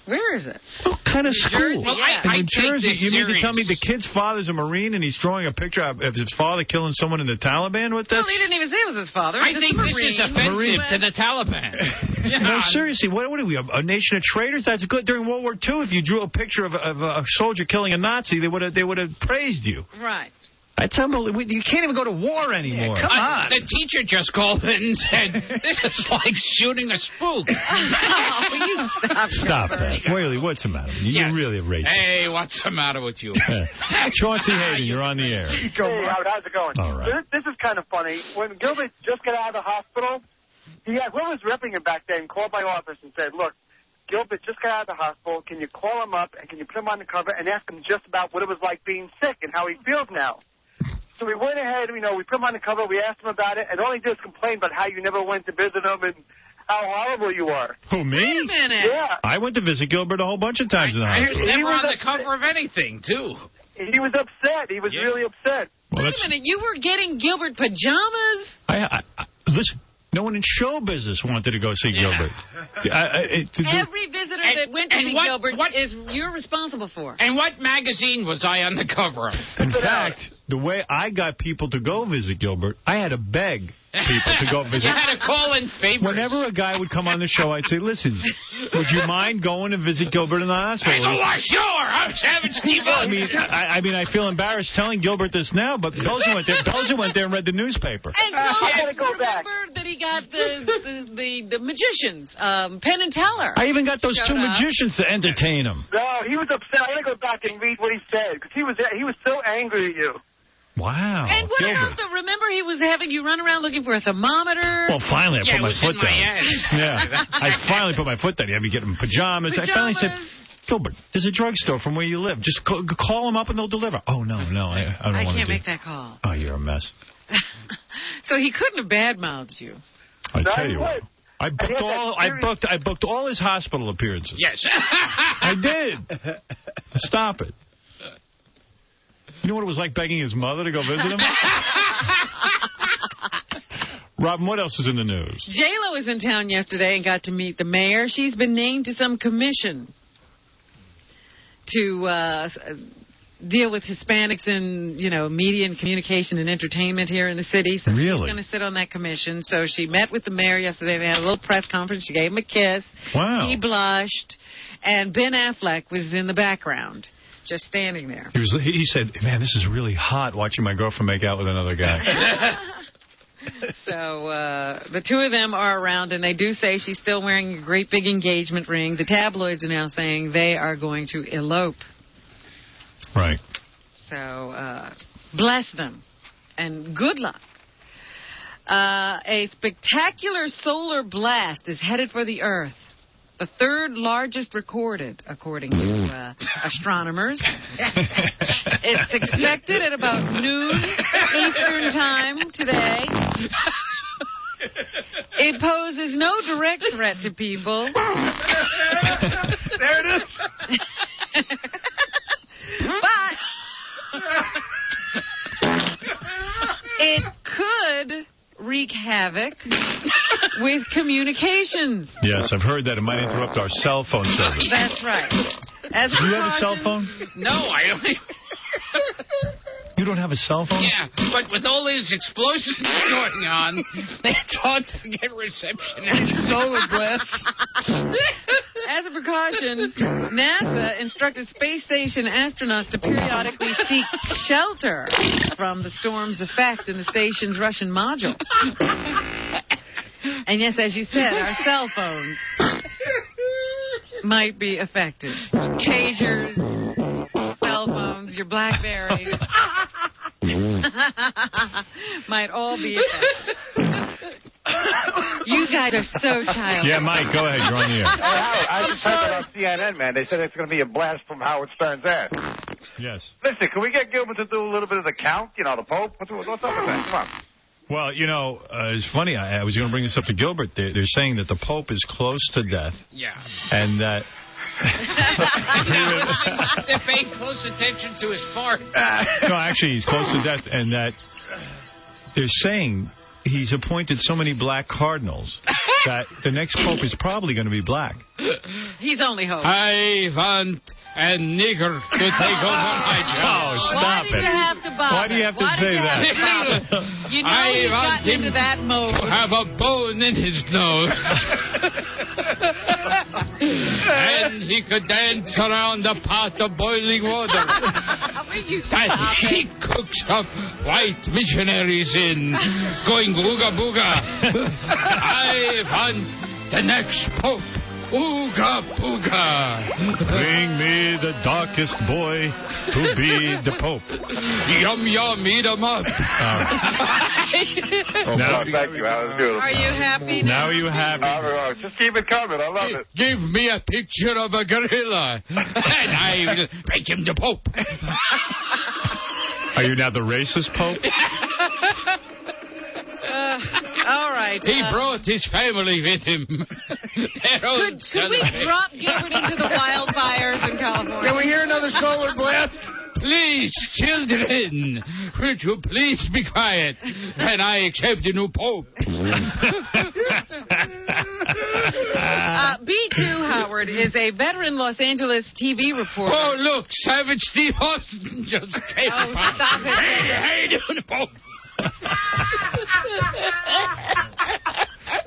where is it? What kind of school? Jersey, yeah. In New Jersey. You mean to tell me the kid's father's a Marine and he's drawing a picture of his father killing someone in the Taliban? What Well, he didn't even say it was his father. I think this is offensive to the Taliban. No, seriously, what are we, a nation of traitors? That's good. During World War II, if you drew a picture of a soldier killing a Nazi, they would have praised you. Right. That's unbelievable. You can't even go to war anymore. Come on. The teacher just called in and said, this is like shooting a spook. Stop that. Really, what's the matter? You're really a racist. Hey, what's the matter with you? Chauncey Hayden, you're on the air. Hey, Howard, how's it going? All right. This is kind of funny. When Gilbert just got out of the hospital, whoever was repping him back then called my office and said, look, Gilbert just got out of the hospital. Can you call him up and can you put him on the cover and ask him just about what it was like being sick and how he feels now? So we went ahead, we put him on the cover, we asked him about it, and all he did was complain about how you never went to visit him and how horrible you are. Who, me? Wait a minute. Yeah. I went to visit Gilbert a whole bunch of times in the He was hospital. never on the cover of anything, too. He was upset. He was really upset. Well, Wait a minute. You were getting Gilbert pajamas? Listen, no one in show business wanted to go see Gilbert. Every visitor that went to see Gilbert is you're responsible for. And what magazine was I on the cover of? In fact, the way I got people to go visit Gilbert, I had to beg people to go visit. You had to call in favors. Whenever a guy would come on the show, I'd say, listen, would you mind going to visit Gilbert in the hospital? I go, well, sure, I'm Savage Steve. I mean, I feel embarrassed telling Gilbert this now, but Belgian went there and read the newspaper. And so remember that he got the magicians, Penn and Teller. I even got those two magicians to entertain him. No, he was upset. I got to go back and read what he said because he was so angry at you. Wow. And what about remember he was having you run around looking for a thermometer? Well, finally I put my foot down. Yeah, I finally put my foot down. He had me get him pajamas. I finally said, Gilbert, there's a drugstore from where you live. Just call them up and they'll deliver. Oh, no, I don't want to I can't make that call. Oh, you're a mess. So he couldn't have badmouthed you. I tell you what. I booked all his hospital appearances. Yes. I did. Stop it. You know what it was like begging his mother to go visit him? Robin, what else is in the news? J-Lo was in town yesterday and got to meet the mayor. She's been named to some commission to deal with Hispanics in, media and communication and entertainment here in the city. So really? She's going to sit on that commission. So she met with the mayor yesterday. They had a little press conference. She gave him a kiss. Wow. He blushed. And Ben Affleck was in the background, just standing there. He said, man, this is really hot watching my girlfriend make out with another guy. So the two of them are around, and they do say she's still wearing a great big engagement ring. The tabloids are now saying they are going to elope. Right. So bless them, and good luck. A spectacular solar blast is headed for the Earth. The third largest recorded, according to astronomers. It's expected at about noon Eastern time today. It poses no direct threat to people. There it is. But it could wreak havoc with communications. Yes, I've heard that it might interrupt our cell phone service. That's right. As Do you have a cell phone? No, I don't. You don't have a cell phone? Yeah, but with all these explosions going on, it's hard to get reception. Solar blast. As a precaution, NASA instructed space station astronauts to periodically seek shelter from the storm's effect in the station's Russian module. And yes, as you said, our cell phones might be affected. Pagers, cell phones, your BlackBerries might all be affected. You guys are so childish. Yeah, Mike, go ahead. You're on the air. Howard, I just heard that on CNN, man. They said it's going to be a blast from Howard Stern's ass. Yes. Listen, can we get Gilbert to do a little bit of the count? The Pope? What's up with that? Come on. Well, it's funny. I was going to bring this up to Gilbert. They're saying that the Pope is close to death. Yeah. And that... They're paying close attention to his fart. No, actually, he's close to death. And that they're saying he's appointed so many black cardinals that the next Pope is probably going to be black. He's only hoping. I want a nigger to take over my job. Oh, stop Why did you have to bother? Why do you have to say that? You know he got into that mode. To have a bone in his nose. And he could dance around a pot of boiling water. And he cooks up white missionaries in, going ooga booga. I want the next Pope. Ooga booga. Bring me the darkest boy to be the Pope. Yum yum, eat 'em up. Now, Thank you, Howard. Beautiful. Are you happy now? Now are you happy? Just keep it coming. I love it. Give me a picture of a gorilla, and I will make him the Pope. Uh, Are you now the racist Pope? All right. He brought his family with him. Could we drop Gilbert into the wildfires in California? Can we hear another solar blast? Please, children, would you please be quiet when I accept the new Pope? B2, Howard, is a veteran Los Angeles TV reporter. Oh, look, Savage Steve Austin just came by. Stop it. Hey, doing, Pope?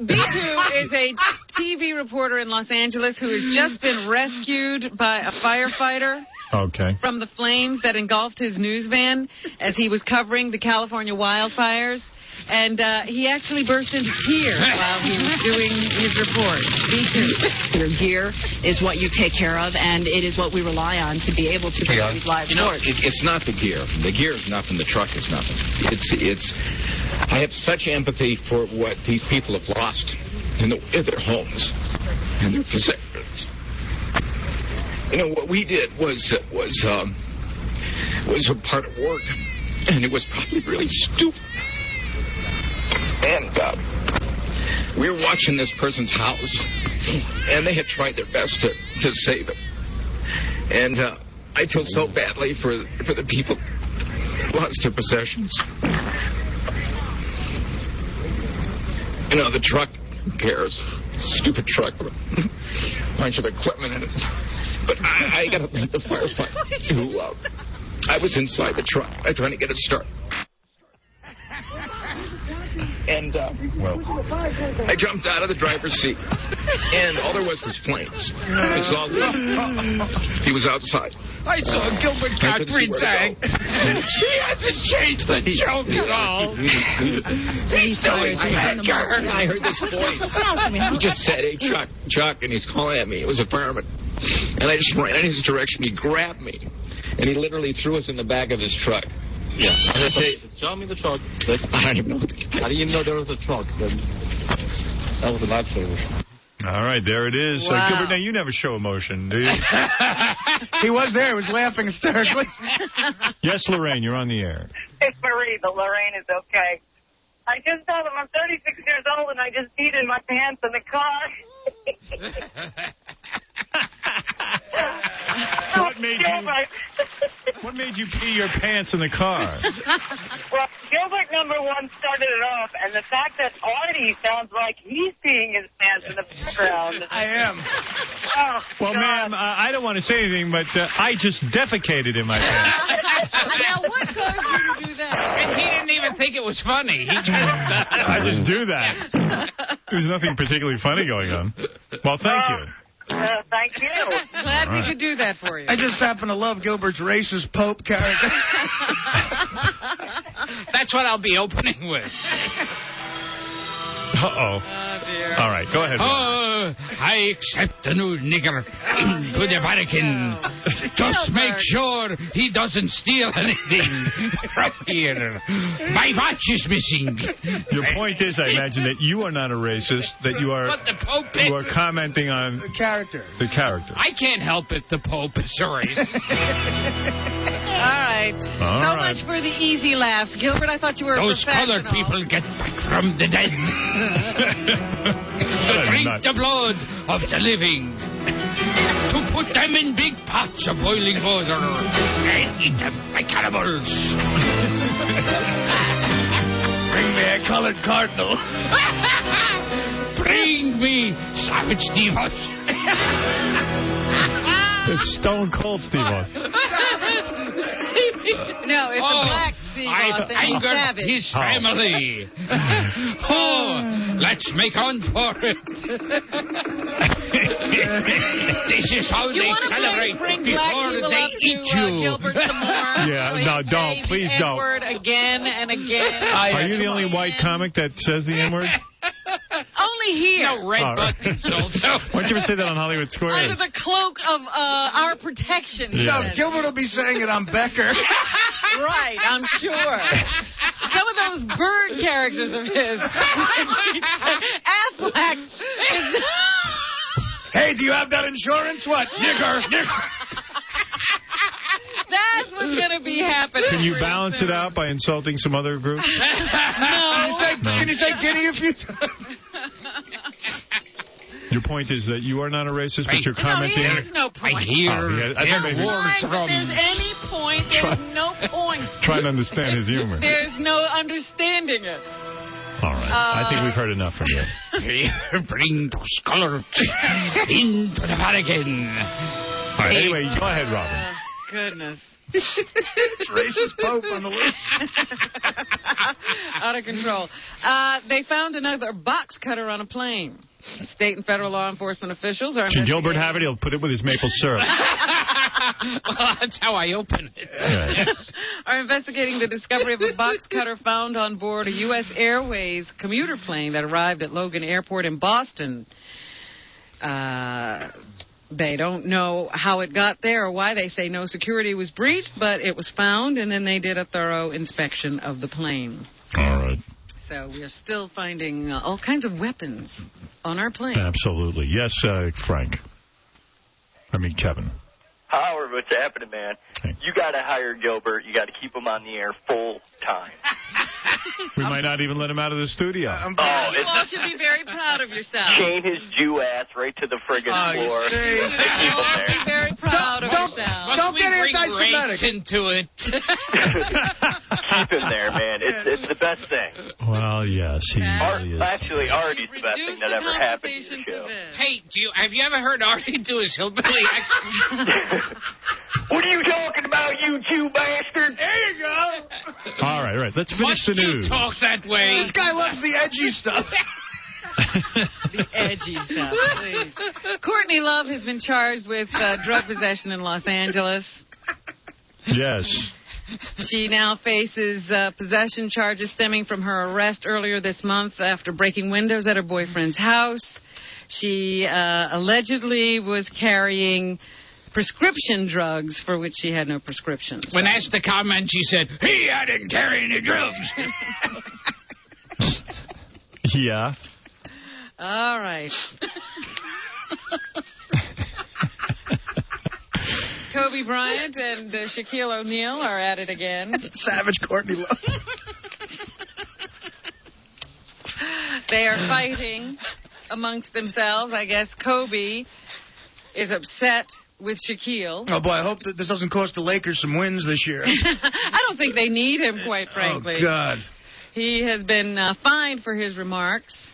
B2 is a TV reporter in Los Angeles who has just been rescued by a firefighter from the flames that engulfed his news van as he was covering the California wildfires. And he actually burst into tears while he was doing his report. B2. Your gear is what you take care of, and it is what we rely on to be able to bring these live stories. It's not the gear. The gear is nothing. The truck is nothing. It's. I have such empathy for what these people have lost in their homes and their possessions. You know, what we did was a part of work, and it was probably really stupid. And we were watching this person's house, and they had tried their best to save it. And I feel so badly for the people who lost their possessions. You know, the truck, who cares? Stupid truck with a bunch of equipment in it. But I got to thank the firefighter who, I was inside the truck. I was trying to get it started. And I jumped out of the driver's seat, and all there was flames. I saw he was outside. I saw Gilbert Gottfried saying, she hasn't changed the joke at all. I heard this voice. He just said, hey, Chuck, and he's calling at me. It was a fireman. And I just ran in his direction. He grabbed me, and he literally threw us in the back of his truck. Yeah. Show me the truck. I don't even know. How do you know there was a truck? That was a lifesaver. All right, there it is. Wow. Gilbert, now you never show emotion, do you? He was there. He was laughing hysterically. Yes, Lorraine, you're on the air. It's Marie, but Lorraine is okay. I just told him I'm 36 years old and I just peed in my pants in the car. What made you pee your pants in the car? Well, Gilbert, number one, started it off, and the fact that Artie sounds like he's peeing his pants in the background. I am. Oh, well, ma'am, I don't want to say anything, but I just defecated in my pants. Now, what caused you to do that? And he didn't even think it was funny. He just... I just do that. There's nothing particularly funny going on. Well, thank you. Thank you. Glad we could do that for you. I just happen to love Gilbert's racist Pope character. That's what I'll be opening with. Uh-oh. Oh, dear. All right, go ahead. Oh, I accept the new nigger into the Vatican. Just make sure he doesn't steal anything from here. My watch is missing. Your point is, I imagine, that you are not a racist, that you are, But the Pope is. you are commenting on The character. the character. I can't help it. The Pope is a racist. All right. So much for the easy laughs. Gilbert, I thought you were Those a professional. colored people get back from the dead. To drink the blood of the living. To put them in big pots of boiling water and eat them like cannibals. Bring me a colored cardinal. Bring me Savage Steve Hutch. It's Stone Cold Steve Austin. No, it's a black Steve Austin. He's Angered savage. his family. Oh, let's make on for it. This is how You they want to celebrate bring black before people they up eat to you. Gilbert some more? Yeah, So he no, can don't. say Please the don't. N-word again and again. Are you the only white comic that says the N-word? Only here. No, red All right. buttons also. Why don't you ever say that on Hollywood Under Squares? the cloak of our protection. he Yeah. No, says. Gilbert will be saying it on Becker. Right, I'm sure. Some of those bird characters of his. Affleck is... Hey, do you have that insurance? What? Nigger. That's what's going to be happening. Can you balance it out by insulting some other group? No. Can you say Guinea a few times? Your point is that you are not a racist, but you're commenting. No, there's no point. I hear I thought maybe If there's any point, there's no point. trying to understand his humor. There's no understanding it. All right. I think we've heard enough from you. Bring those colors into the Vatican. All right. Anyway, go ahead, Robin. Goodness. Racist Pope on the loose. Out of control. They found another box cutter on a plane. State and federal law enforcement officials are Can Gilbert have it? He'll put it with his maple syrup. Well, that's how I open it. Yeah. are investigating the discovery of a box cutter found on board a U.S. Airways commuter plane that arrived at Logan Airport in Boston. They don't know how it got there or why. They say no security was breached, but it was found, and then they did a thorough inspection of the plane. All right. So we are still finding all kinds of weapons on our plane. Absolutely. Yes, Frank. I mean, Kevin. Howard, what's happening, man? You got to hire Gilbert. You got to keep him on the air full time. We might not even let him out of the studio. You all should be very proud of yourself. Chain his Jew ass right to the friggin' floor. You all should be very proud of yourself. Don't get anti-Semitic into it. Keep him there, man. It's the best thing. Well, yes, he really is. Actually, Artie's the best thing that ever happened to the show. Hey, have you ever heard Artie do his hillbilly accent? What are you talking about, you Jew bastard? There you go. All right. Let's finish the news. You talk that way. This guy loves the edgy stuff. The edgy stuff, please. Courtney Love has been charged with drug possession in Los Angeles. Yes. She now faces possession charges stemming from her arrest earlier this month after breaking windows at her boyfriend's house. She allegedly was carrying prescription drugs for which she had no prescriptions. When asked to comment, she said, "Hey, I didn't carry any drugs." Yeah. All right. Kobe Bryant and Shaquille O'Neal are at it again. Savage Courtney Love. They are fighting amongst themselves. I guess Kobe is upset with Shaquille. Oh, boy, I hope that this doesn't cost the Lakers some wins this year. I don't think they need him, quite frankly. Oh, God. He has been fined for his remarks.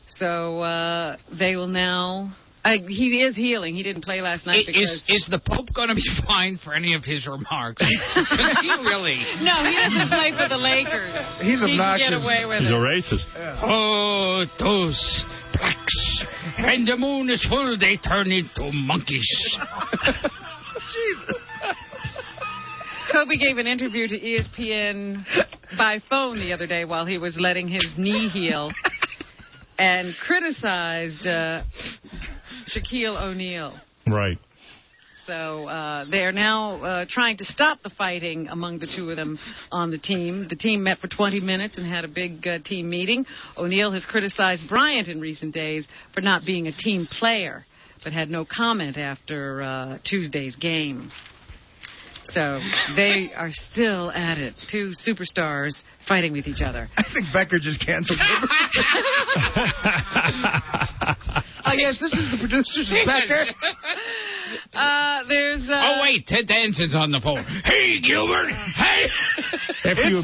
So they will now... he is healing. He didn't play last night because... Is the Pope going to be fined for any of his remarks? Because he really... No, he doesn't play for the Lakers. He's obnoxious. He can get away with He's it. a racist. Yeah. Oh, those blacks. When the moon is full, they turn into monkeys. Jesus. Kobe gave an interview to ESPN by phone the other day while he was letting his knee heal and criticized Shaquille O'Neal. Right. So they are now trying to stop the fighting among the two of them on the team. The team met for 20 minutes and had a big team meeting. O'Neal has criticized Bryant in recent days for not being a team player, but had no comment after Tuesday's game. So they are still at it. Two superstars fighting with each other. I think Becker just canceled him. Yes, this is the producer's Becker. Oh, wait, Ted Danson's on the phone. Hey, Gilbert. Hey. After you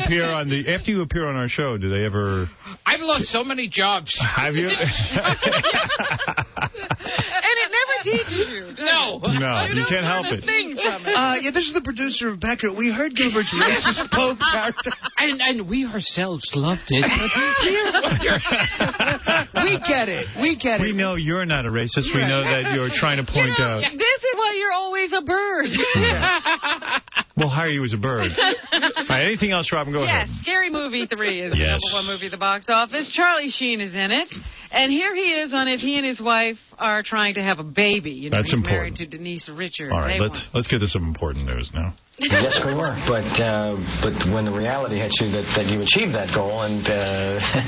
appear on our show, do they ever... I've lost so many jobs. Have you? And it never teaches you. No. No, you can't help it. Yeah, this is the producer of Becker. We heard Gilbert's racist Pope character. And we ourselves loved it. We get it. We know you're not a racist. We know that you're trying to point out. This is why you're always a bird. We'll hire you as a bird. All right, anything else, Robin? Go ahead. Yes, Scary Movie 3 is the #1 movie at the box office. Charlie Sheen is in it. And here he is on it. He and his wife are trying to have a baby. You know, That's he's important. married to Denise Richards. All right, let's get to some important news now. Yes, we were. But when the reality hits you that you achieved that goal and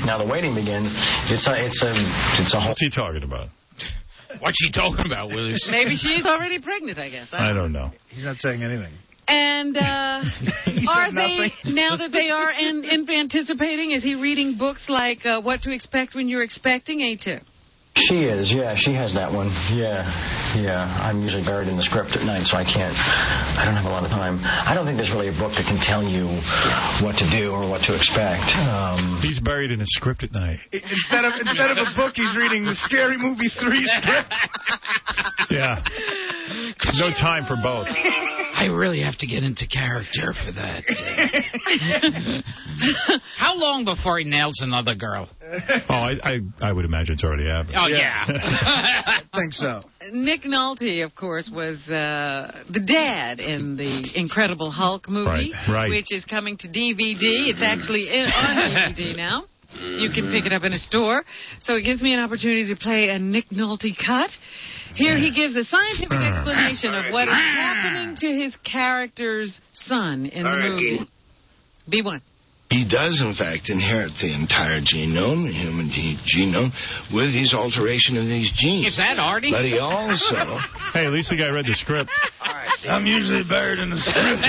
now the waiting begins, it's a whole... What's he talking about? What's he talking about, Willis? Maybe she's already pregnant, I guess. I don't know. He's not saying anything. And are they, now that they are anticipating, is he reading books like What to Expect When You're Expecting, A2? She is, yeah. She has that one. Yeah. I'm usually buried in the script at night, so I don't have a lot of time. I don't think there's really a book that can tell you what to do or what to expect. He's buried in a script at night. Instead of a book, he's reading the Scary Movie 3 script. Yeah. No time for both. I really have to get into character for that. How long before he nails another girl? Oh, I would imagine it's already happened. Oh, yeah. I think so. Nick Nolte, of course, was the dad in the Incredible Hulk movie, right. which is coming to DVD. It's actually on DVD now. You can pick it up in a store. So it gives me an opportunity to play a Nick Nolte cut. Here he gives a scientific explanation of what is happening to his character's son in the movie. B1. he does, in fact, inherit the entire genome, the human genome, with his alteration of these genes. Is that Artie? But he also... Hey, at least the guy read the script. All right, I'm usually buried in the script.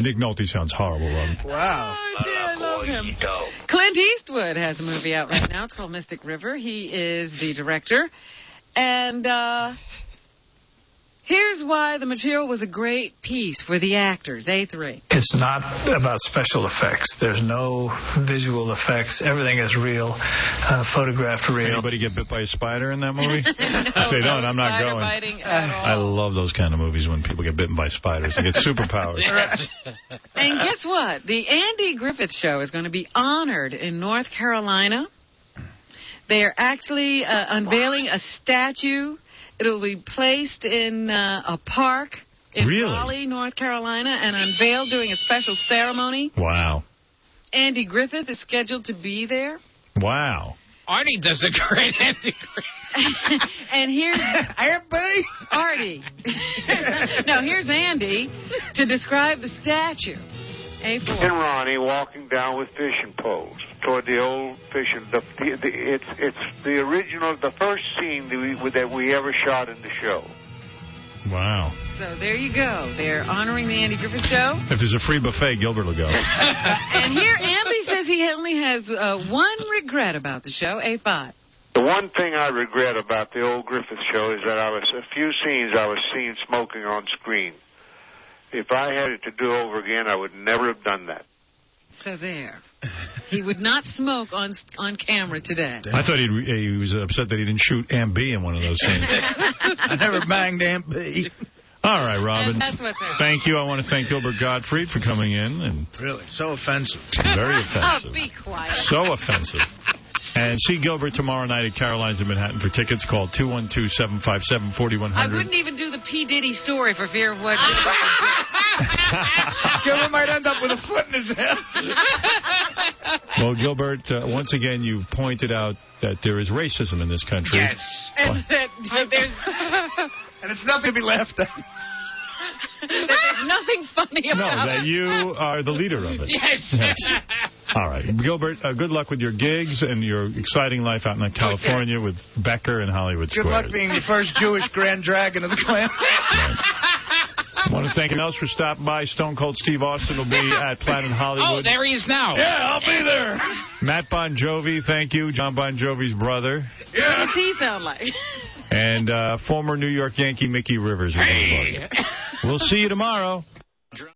Nick Nolte sounds horrible, Robin. Wow. Oh, dear, I love him. Clint Eastwood has a movie out right now. It's called Mystic River. He is the director. And here's why the material was a great piece for the actors. A3. It's not about special effects. There's no visual effects. Everything is real, photographed real. Anybody get bit by a spider in that movie? No, If they don't, I'm not going. biting at all. I love those kind of movies when people get bitten by spiders. They get superpowers. And guess what? The Andy Griffith Show is going to be honored in North Carolina. They are actually unveiling a statue. It'll be placed in a park in Raleigh, North Carolina, and unveiled during a special ceremony. Wow. Andy Griffith is scheduled to be there. Wow. Artie does a great Andy Griffith. And here's Artie. No, here's Andy to describe the statue. A4. And Ronnie walking down with fishing poles toward the old fishing. It's the original, the first scene that we ever shot in the show. Wow. So there you go. They're honoring the Andy Griffith Show. If there's a free buffet, Gilbert will go. And here, Andy says he only has one regret about the show. A5. The one thing I regret about the old Griffith Show is that a few scenes I was seen smoking on screen. If I had it to do over again, I would never have done that. So there. He would not smoke on camera today. I thought he was upset that he didn't shoot Aunt B in one of those scenes. I never banged Aunt B. All right, Robin. That's what's there. Thank you. I want to thank Gilbert Gottfried for coming in. And really, so offensive. Very offensive. Oh, be quiet. So offensive. And see Gilbert tomorrow night at Caroline's in Manhattan. For tickets, call 212-757-4100. I wouldn't even do the P. Diddy story for fear of what... Gilbert might end up with a foot in his head. Well, Gilbert, once again, you've pointed out that there is racism in this country. Yes. And that there's... And it's nothing to be laughed at. That there's nothing funny about it. No, that you are the leader of it. Yes. All right. Gilbert, good luck with your gigs and your exciting life out in California with Becker and Hollywood Squares. Good luck being the first Jewish Grand Dragon of the Klan. Right. I want to thank anyone else for stopping by. Stone Cold Steve Austin will be at Planet Hollywood. Oh, there he is now. Yeah, I'll be there. Matt Bon Jovi, thank you. John Bon Jovi's brother. Yeah. What does he sound like? And former New York Yankee Mickey Rivers. We'll see you tomorrow.